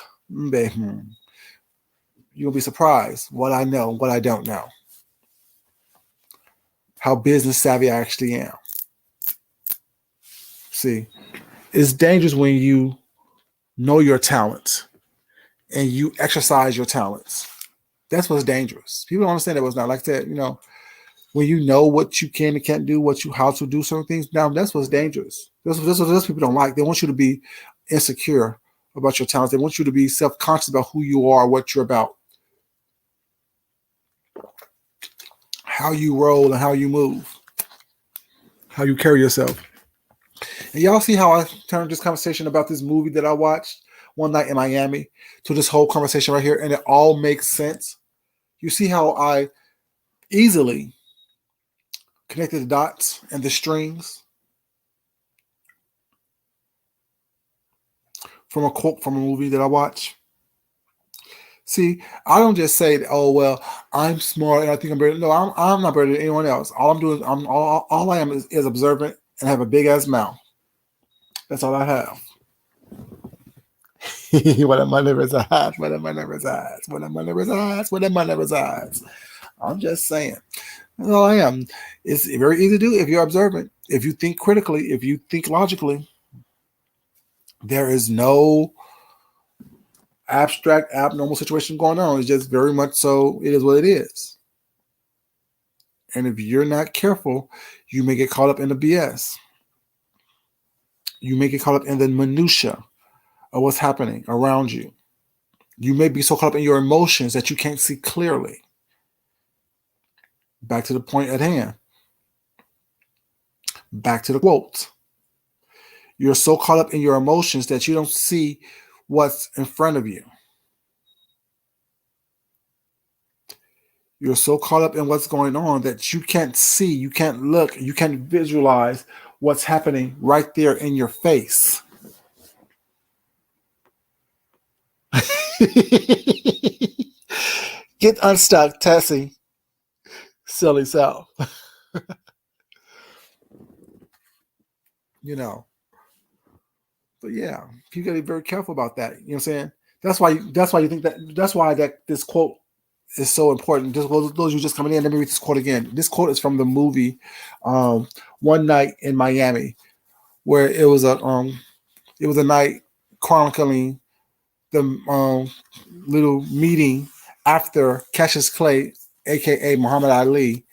You'll be surprised what I know, what I don't know. How business savvy I actually am. See, it's dangerous when you know your talents and you exercise your talents. That's what's dangerous. People don't understand that was not like that. When you know what you can and can't do, how to do certain things. Now that's what's dangerous. That's what those people don't like. They want you to be insecure about your talents. They want you to be self-conscious about who you are, what you're about, how you roll, and how you move, how you carry yourself. And y'all see how I turned this conversation about this movie that I watched one night in Miami to this whole conversation right here, and it all makes sense. You see how I easily connected the dots and the strings from a quote from a movie that I watched. See, I don't just say, "Oh well, I'm smart and I think I'm better." No, I'm not better than anyone else. All I'm doing, all I am is observant and have a big ass mouth. That's all I have. What a money resides, what a money resides, what a money resides, what a money resides. I'm just saying. That's all I am. It's very easy to do if you're observant. If you think critically, if you think logically, there is no abstract, abnormal situation going on. It's just very much so, it is what it is. And if you're not careful, you may get caught up in the BS. You may get caught up in the minutia of what's happening around you. You may be so caught up in your emotions that you can't see clearly. Back to the point at hand. Back to the quote. You're so caught up in your emotions that you don't see what's in front of you. You're so caught up in what's going on that you can't see, you can't look, you can't visualize what's happening right there in your face. Get unstuck, Tessie. Silly self. you know. But yeah, you gotta be very careful about that. You know what I'm saying? That's why you think that's why that this quote is so important. Just those of you just coming in, let me read this quote again. This quote is from the movie One Night in Miami, where it was a night chronicling the little meeting after Cassius Clay, aka Muhammad Ali,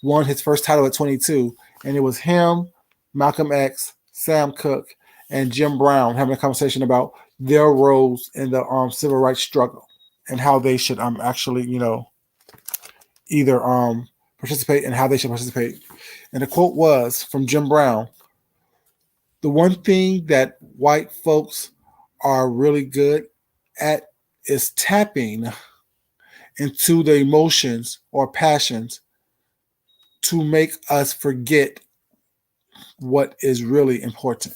won his first title at 22, and it was him, Malcolm X, Sam Cooke, and Jim Brown having a conversation about their roles in the civil rights struggle and how they should actually, either participate and how they should participate. And the quote was from Jim Brown: "The one thing that white folks are really good at is tapping into the emotions or passions to make us forget what is really important."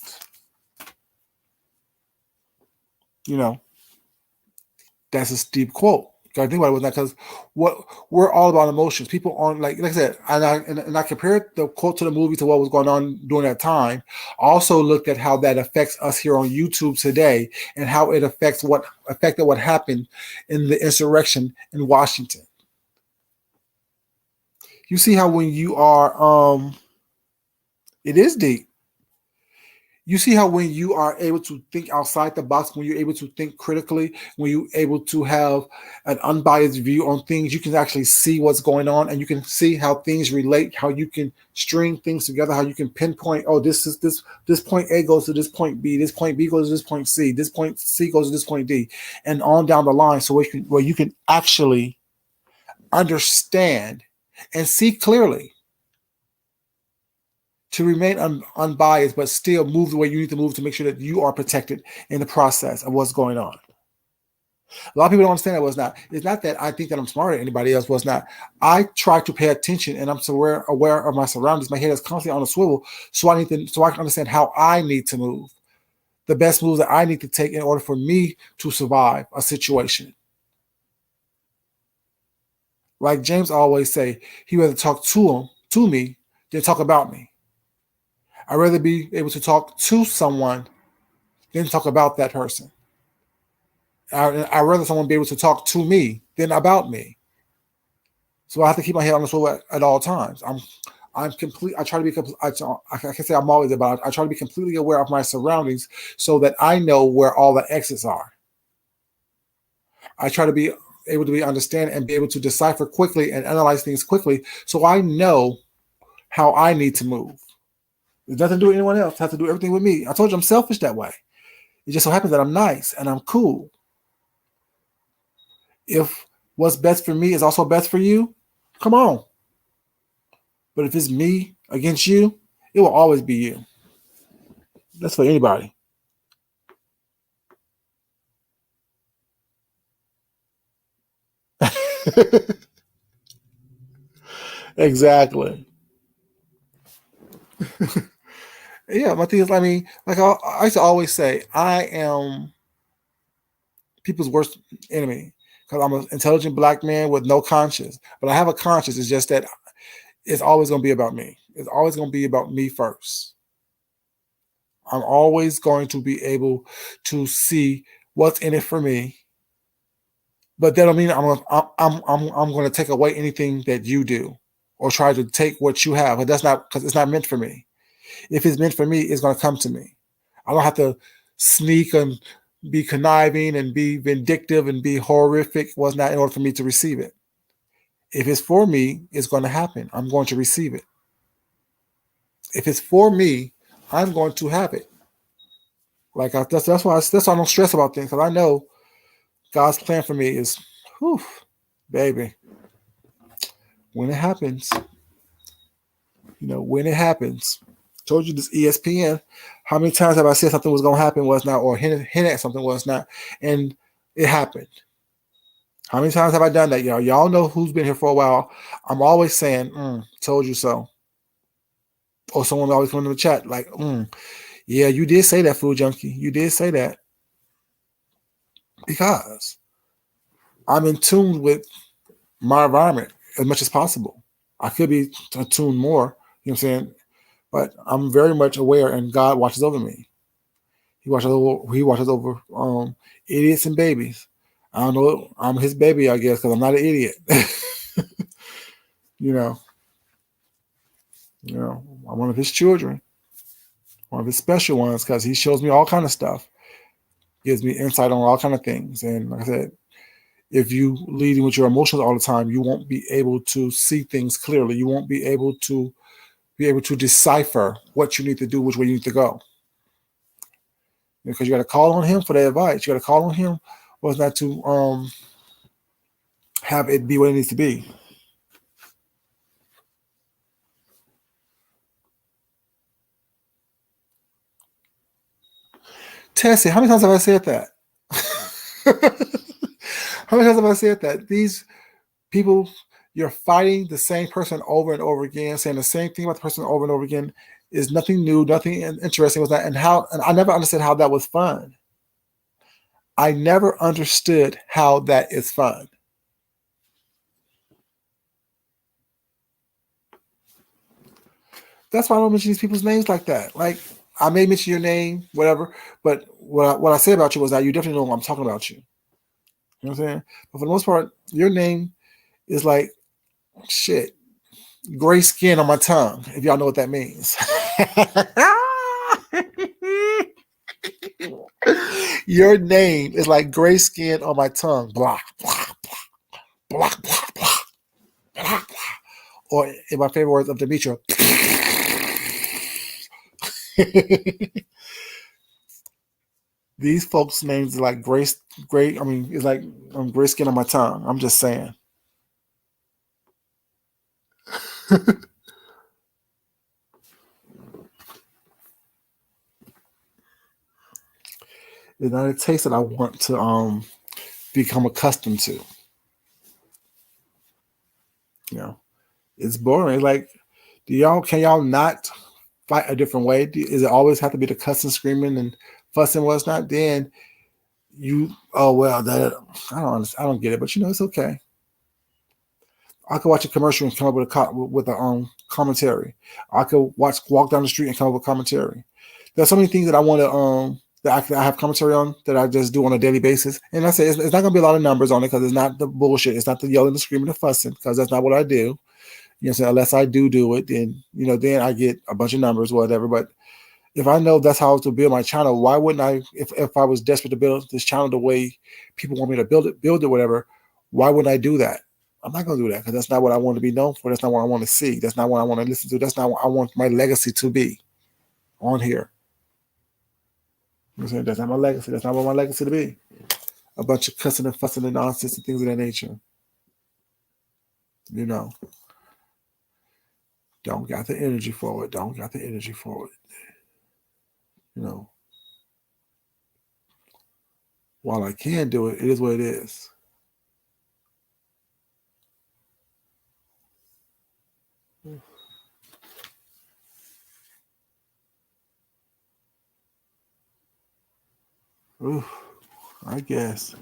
That's a steep quote. Gotta think about it with that, because what we're all about emotions. People aren't like I said, and I compared the quote to the movie to what was going on during that time. Also looked at how that affects us here on YouTube today, and how it affected what happened in the insurrection in Washington. You see how when you are it is deep. You see how when you are able to think outside the box, when you're able to think critically, when you're able to have an unbiased view on things, you can actually see what's going on, and you can see how things relate, how you can string things together, how you can pinpoint, oh, this point A goes to this point B, this point B goes to this point C, this point C goes to this point D, and on down the line, so where you can actually understand and see clearly, to remain unbiased, but still move the way you need to move to make sure that you are protected in the process of what's going on. A lot of people don't understand that. It's not that I think that I'm smarter than anybody else. Was not. I try to pay attention, and I'm so aware of my surroundings. My head is constantly on a swivel, so I can understand how I need to move, the best moves that I need to take in order for me to survive a situation. Like James always say, he rather talk to me than talk about me. I'd rather be able to talk to someone than talk about that person. I'd rather someone be able to talk to me than about me. So I have to keep my head on the swivel at all times. I'm complete. I try to be. I can say I'm always about. I try to be completely aware of my surroundings so that I know where all the exits are. I try to be able to be understand and be able to decipher quickly and analyze things quickly, so I know how I need to move. There's nothing to do with anyone else. I have to do everything with me. I told you I'm selfish that way. It just so happens that I'm nice and I'm cool. If what's best for me is also best for you, come on. But if it's me against you, it will always be you. That's for anybody. Exactly. Yeah, my thing is, I mean, like I used to always say, I am people's worst enemy because I'm an intelligent black man with no conscience. But I have a conscience. It's just that it's always going to be about me. It's always going to be about me first. I'm always going to be able to see what's in it for me. But that don't mean I'm going to take away anything that you do or try to take what you have. But that's not, because it's not meant for me. If it's meant for me, it's going to come to me. I don't have to sneak and be conniving and be vindictive and be horrific. Was not in order for me to receive it. If it's for me, it's going to happen. I'm going to receive it. If it's for me, I'm going to have it. Like that's why I don't stress about things, because I know God's plan for me is, whew, baby. When it happens, when it happens. Told you this ESPN. How many times have I said something was going to happen, was not, or hint at something was not, and it happened? How many times have I done that, y'all? Y'all know who's been here for a while. I'm always saying, told you so. Or someone always coming in the chat like, yeah, you did say that, food junkie. You did say that. Because I'm in tune with my environment as much as possible. I could be attuned more, you know what I'm saying? But I'm very much aware, and God watches over me. He watches over idiots and babies. I don't know. I'm his baby, I guess, because I'm not an idiot. you know, I'm one of his children, one of his special ones, because he shows me all kind of stuff, gives me insight on all kind of things. And like I said, if you leading with your emotions all the time, you won't be able to see things clearly. You won't be able to decipher what you need to do, which way you need to go. Because you got to call on him for the advice. You got to call on him, was not to have it be what it needs to be. Tessie, how many times have I said that? How many times have I said that? These people, you're fighting the same person over and over again, saying the same thing about the person over and over again, is nothing new, nothing interesting was that, and I never understood how that was fun. I never understood how that is fun. That's why I don't mention these people's names like that. Like, I may mention your name, whatever, but what I say about you was that you definitely know I'm talking about you. You know what I'm saying? But for the most part, your name is like, shit, gray skin on my tongue, if y'all know what that means. Your name is like gray skin on my tongue. Blah, blah, blah, blah, blah, blah, blah, blah. Or in my favorite words of Demetria, these folks' names are like gray. I mean, it's like gray skin on my tongue. I'm just saying. It's not a taste that I want to become accustomed to. It's boring. Like, can y'all not fight a different way? Does it always have to be the cussing, screaming, and fussing? What's not? Then I don't get it, but it's okay. I could watch a commercial and come up with a commentary. I could walk down the street and come up with commentary. There's so many things that I want to that I have commentary on that I just do on a daily basis. And I say it's not going to be a lot of numbers on it, because it's not the bullshit. It's not the yelling, the screaming, the fussing, because that's not what I do. Unless I do it, then then I get a bunch of numbers, whatever. But if I know that's how to build my channel, why wouldn't I? If I was desperate to build this channel the way people want me to build it, whatever, Why would I do that? I'm not going to do that because that's not what I want to be known for. That's not what I want to see. That's not what I want to listen to. That's not what I want my legacy to be on here. You know what I'm saying? That's not my legacy. That's not what my legacy to be. A bunch of cussing and fussing and nonsense and things of that nature. You know, don't got the energy for it. Don't got the energy for it. You know, while I can do it, it is what it is. Ooh, I guess.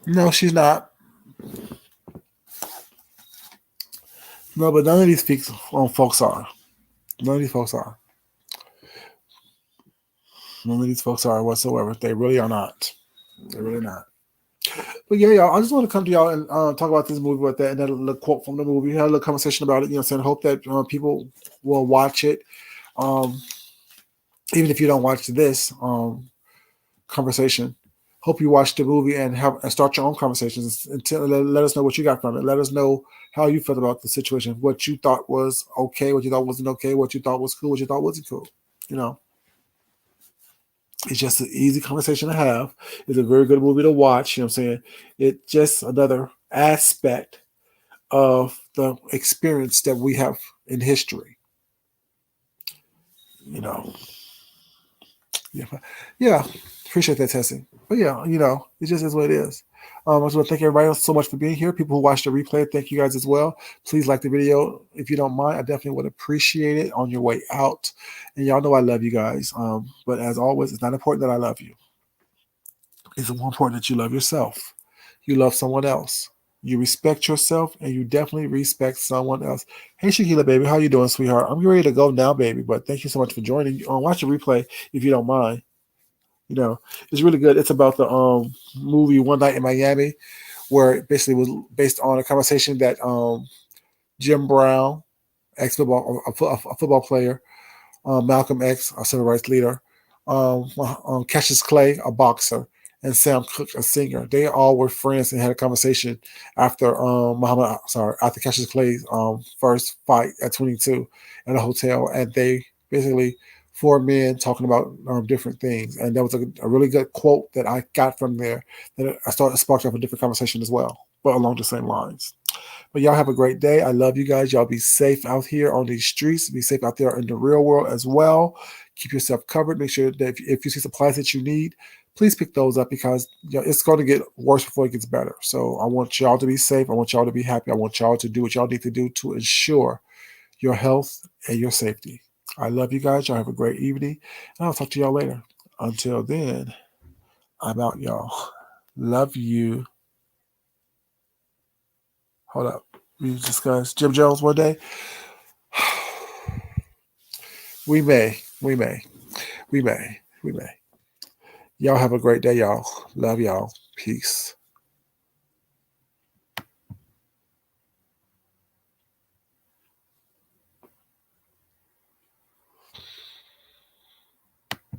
No, she's not. No, but none of these folks are. None of these folks are. None of these folks are whatsoever. They really are not. They're really not. But yeah, y'all, I just want to come to y'all and talk about this movie with that and that little quote from the movie. We had a little conversation about it. You know, saying hope that people will watch it, um, even if you don't watch this conversation. Hope you watch the movie and start your own conversations and let us know what you got from it. Let us know how you felt about the situation, what you thought was okay, what you thought wasn't okay, what you thought was cool, what you thought wasn't cool. You know, it's just an easy conversation to have. It's a very good movie to watch. You know what I'm saying? It's just another aspect of the experience that we have in history. You know, yeah, yeah. Appreciate that, Tessie. But yeah, you know, it just is what it is. I just want to thank everybody else so much for being here. People who watched the replay, thank you guys as well. Please like the video if you don't mind. I definitely would appreciate it on your way out. And y'all know I love you guys. But as always, it's not important that I love you. It's more important that you love yourself. You love someone else. You respect yourself, and you definitely respect someone else. Hey, Shakila, baby, how you doing, sweetheart? I'm ready to go now, baby. But thank you so much for joining. Watch the replay if you don't mind. You know, it's really good. It's about the movie One Night in Miami, where it basically was based on a conversation that Jim Brown, ex football a football player, Malcolm X, a civil rights leader, Cassius Clay, a boxer, and Sam Cooke, a singer. They all were friends and had a conversation after after Cassius Clay's first fight at 22 at a hotel, and they basically four men talking about different things. And that was a really good quote that I got from there that I started sparked up a different conversation as well, but along the same lines. But y'all have a great day. I love you guys. Y'all be safe out here on these streets. Be safe out there in the real world as well. Keep yourself covered. Make sure that if you see supplies that you need, please pick those up because it's going to get worse before it gets better. So I want y'all to be safe. I want y'all to be happy. I want y'all to do what y'all need to do to ensure your health and your safety. I love you guys. Y'all have a great evening. And I'll talk to y'all later. Until then, I'm out, y'all. Love you. Hold up. We discussed Jim Jones one day. We may. We may. We may. We may. Y'all have a great day, y'all. Love y'all. Peace.